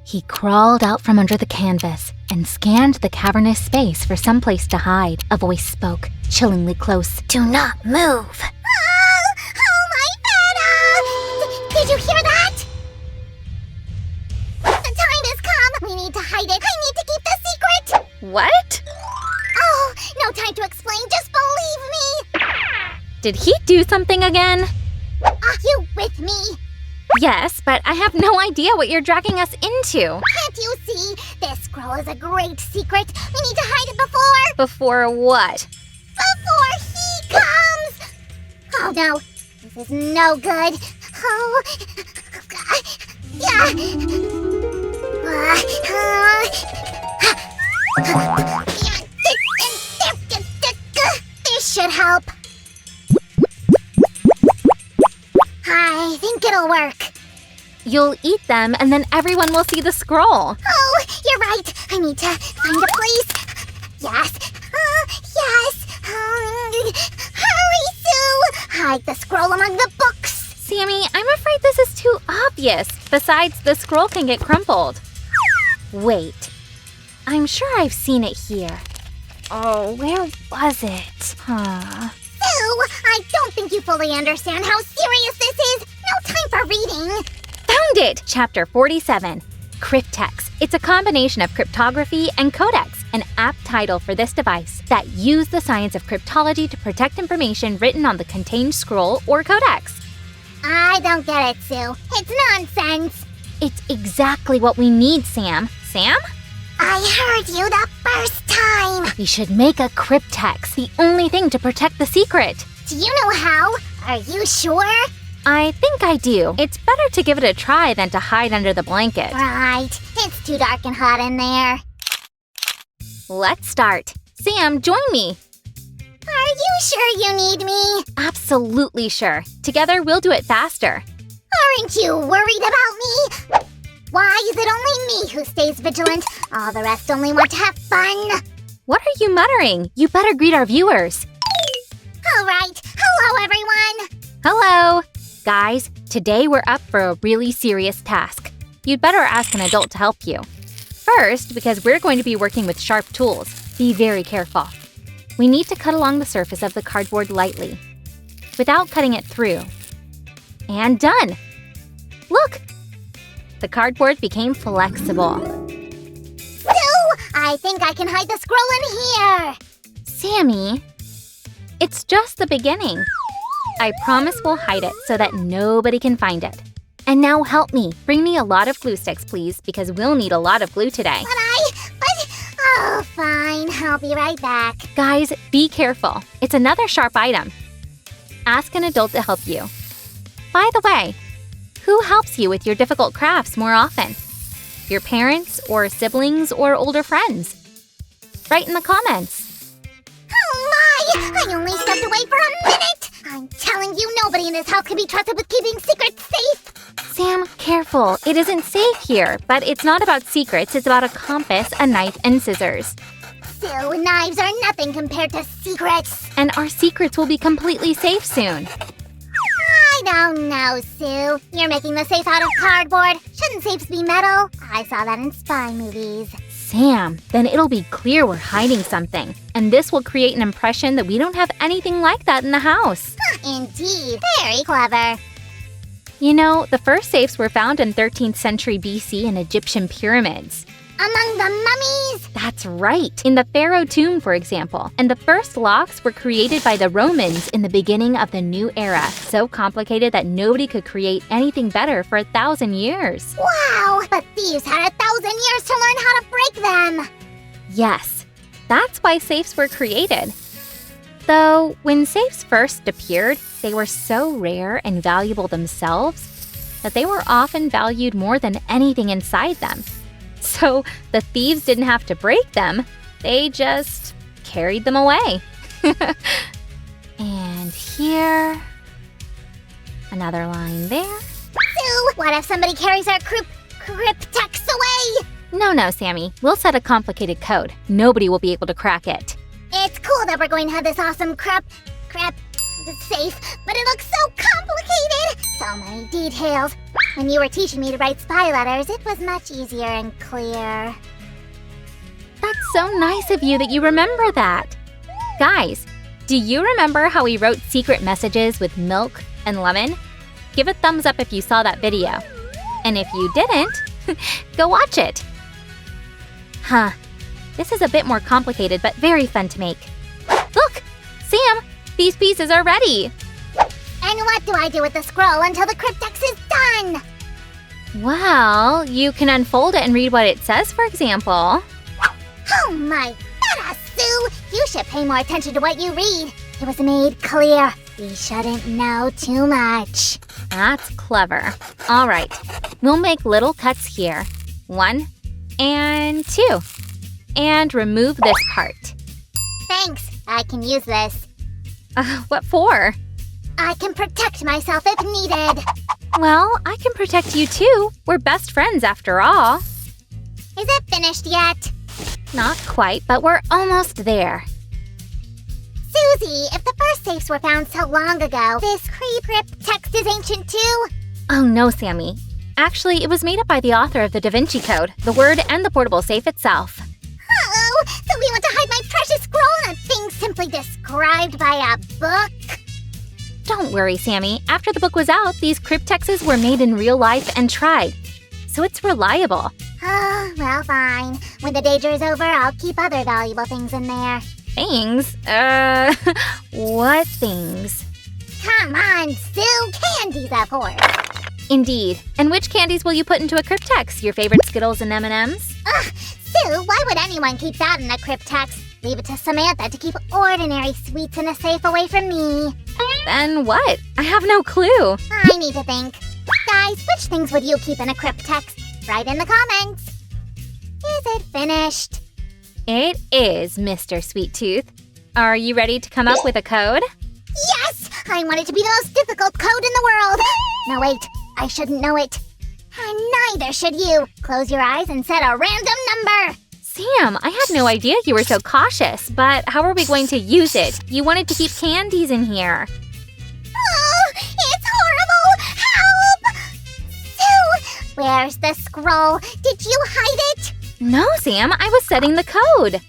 He crawled out from under the canvas and scanned the cavernous space for some place to hide. A voice spoke, chillingly close. "Do not move." Oh my Feta! Did you hear that? The time has come! We need to hide it! I need to keep the secret! What? Oh, no time to explain, just believe me! Did he do something again? Are you with me? Yes, but I have no idea what you're dragging us into. Can't you see? This scroll is a great secret. We need to hide it before... Before what? Before he comes! Oh no, this is no good. Oh... Yeah... This should help. I think it'll work. You'll eat them and then everyone will see the scroll. Oh, you're right. I need to find a place. Yes. Yes. Hurry, Sue. Hide the scroll among the books. Sammy, I'm afraid this is too obvious. Besides, the scroll can get crumpled. Wait. I'm sure I've seen it here. Oh, where was it? Sue, I don't think you fully understand how serious this is. No time for reading. Found it! Chapter 47, CRYPTEX. It's a combination of cryptography and codex, an apt title for this device that use the science of cryptology to protect information written on the contained scroll or codex. I don't get it, Sue. It's nonsense. It's exactly what we need, Sam. Sam? I heard you the first time. We should make a CRYPTEX, the only thing to protect the secret. Do you know how? Are you sure? I think I do. It's better to give it a try than to hide under the blanket. Right. It's too dark and hot in there. Let's start. Sam, join me. Are you sure you need me? Absolutely sure. Together, we'll do it faster. Aren't you worried about me? Why is it only me who stays vigilant? All the rest only want to have fun. What are you muttering? You better greet our viewers. All right. Hello, everyone. Hello. Guys, today we're up for a really serious task. You'd better ask an adult to help you. First, because we're going to be working with sharp tools. Be very careful. We need to cut along the surface of the cardboard lightly, without cutting it through. And done! Look! The cardboard became flexible. Sue, I think I can hide the scroll in here. Sammy, it's just the beginning. I promise we'll hide it so that nobody can find it. And now help me. Bring me a lot of glue sticks, please, because we'll need a lot of glue today. Oh, fine. I'll be right back. Guys, be careful. It's another sharp item. Ask an adult to help you. By the way, who helps you with your difficult crafts more often? Your parents, or siblings, or older friends? Write in the comments. Oh my! I only stepped away for a minute! I'm telling you, nobody in this house can be trusted with keeping secrets safe! Sam, careful. It isn't safe here, but it's not about secrets. It's about a compass, a knife, and scissors. Sue, knives are nothing compared to secrets. And our secrets will be completely safe soon. I don't know, Sue. You're making the safe out of cardboard. Shouldn't safes be metal? I saw that in spy movies. Sam, then it'll be clear we're hiding something. And this will create an impression that we don't have anything like that in the house. Indeed. Very clever. You know, the first safes were found in 13th century BC in Egyptian pyramids. Among the mummies? That's right. In the Pharaoh tomb, for example. And the first locks were created by the Romans in the beginning of the new era. So complicated that nobody could create anything better for 1,000 years. Wow! But thieves had 1,000 years to learn how to break them! Yes. That's why safes were created. Though, when safes first appeared, they were so rare and valuable themselves that they were often valued more than anything inside them. So the thieves didn't have to break them, they just carried them away. And here, another line there. Sue, what if somebody carries our CRYPTEX away? No, Sammy, we'll set a complicated code. Nobody will be able to crack it. It's cool that we're going to have this awesome safe, but it looks so complicated. So many details. When you were teaching me to write spy letters, it was much easier and clear. That's so nice of you that you remember that. Guys, do you remember how we wrote secret messages with milk and lemon? Give a thumbs up if you saw that video. And if you didn't, go watch it. Huh, this is a bit more complicated but very fun to make. Look, Sam, these pieces are ready. And what do I do with the scroll until the cryptex is done? Well, you can unfold it and read what it says, for example. Oh my goodness, Sue! You should pay more attention to what you read. It was made clear. We shouldn't know too much. That's clever. All right, we'll make little cuts here. 1 and 2. And remove this part. Thanks, I can use this. What for? I can protect myself if needed. Well, I can protect you too. We're best friends after all. Is it finished yet? Not quite, but we're almost there. Susie, if the first safes were found so long ago, this CRYPTEX is ancient too? Oh no, Sammy. Actually, it was made up by the author of the Da Vinci Code, the word and the portable safe itself. Oh, so we want to hide my precious scroll in a thing simply described by a book? Don't worry, Sammy. After the book was out, these CRYPTEXs were made in real life and tried. So it's reliable. Oh, well, fine. When the danger is over, I'll keep other valuable things in there. Things? What things? Come on, Sue! Candies, of course! Indeed. And which candies will you put into a CRYPTEX? Your favorite Skittles and M&Ms? Ugh, Sue, why would anyone keep that in a CRYPTEX? Leave it to Samantha to keep ordinary sweets in a safe away from me. Then what? I have no clue. I need to think. Guys, which things would you keep in a CRYPTEX? Write in the comments. Is it finished? It is, Mr. Sweet Tooth. Are you ready to come up with a code? Yes! I want it to be the most difficult code in the world! No, wait. I shouldn't know it. And neither should you. Close your eyes and set a random number. Sam, I had no idea you were so cautious, but how are we going to use it? You wanted to keep candies in here. Oh, it's horrible! Help! Sue, where's the scroll? Did you hide it? No, Sam, I was setting the code.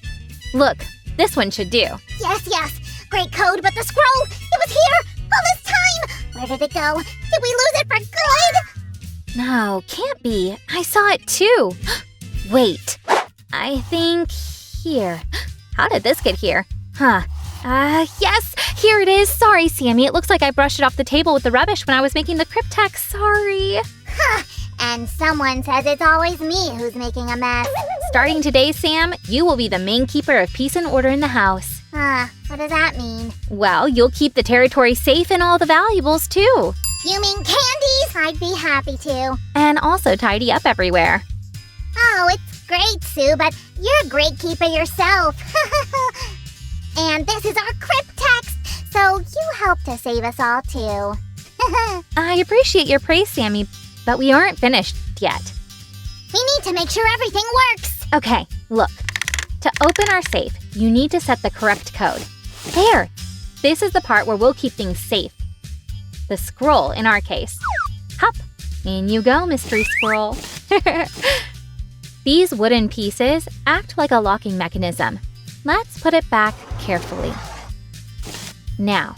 Look, this one should do. Yes. Great code, but the scroll, it was here all this time. Where did it go? Did we lose it for good? No, can't be. I saw it too. Wait, I think here. How did this get here? Huh. Yes, here it is. Sorry, Sammy. It looks like I brushed it off the table with the rubbish when I was making the CRYPTEX. Sorry. Huh. And someone says it's always me who's making a mess. Starting today, Sam, you will be the main keeper of peace and order in the house. What does that mean? Well, you'll keep the territory safe and all the valuables, too. You mean candies? I'd be happy to. And also tidy up everywhere. Oh, it's great, Sue, but you're a great keeper yourself. And this is our CRYPTEX, so you help to save us all, too. I appreciate your praise, Sammy, but we aren't finished yet. We need to make sure everything works. Okay, look. To open our safe, you need to set the correct code. There! This is the part where we'll keep things safe. The scroll, in our case. Hop! In you go, mystery scroll. These wooden pieces act like a locking mechanism. Let's put it back carefully. Now,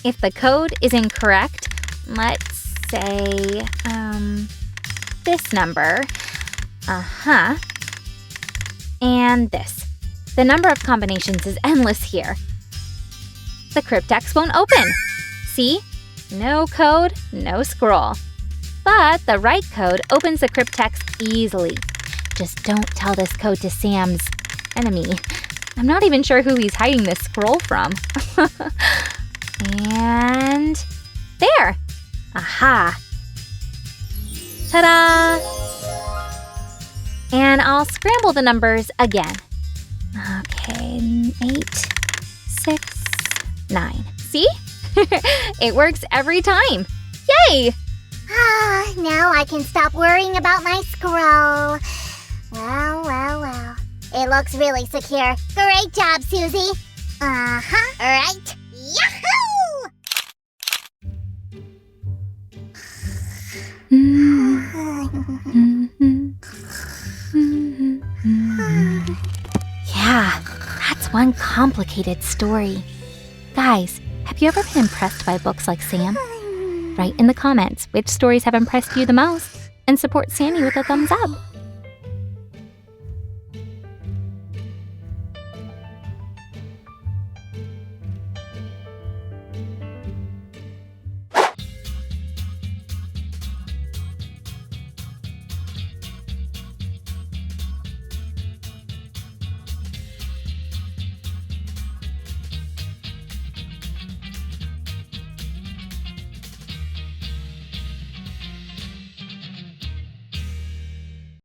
if the code is incorrect, let's say, this number, and this. The number of combinations is endless here. The CRYPTEX won't open. See? No code, no scroll. But the right code opens the CRYPTEX easily. Just don't tell this code to Sam's enemy. I'm not even sure who he's hiding this scroll from. And there! Aha! Ta-da! And I'll scramble the numbers again. Okay, 8, 6, 9. See? It works every time. Yay! Now I can stop worrying about my scroll. Well. It looks really secure. Great job, Susie. Right. Yahoo! Yeah, that's one complicated story. Guys, have you ever been impressed by books like Sam? Write in the comments which stories have impressed you the most, and support Sammy with a thumbs up.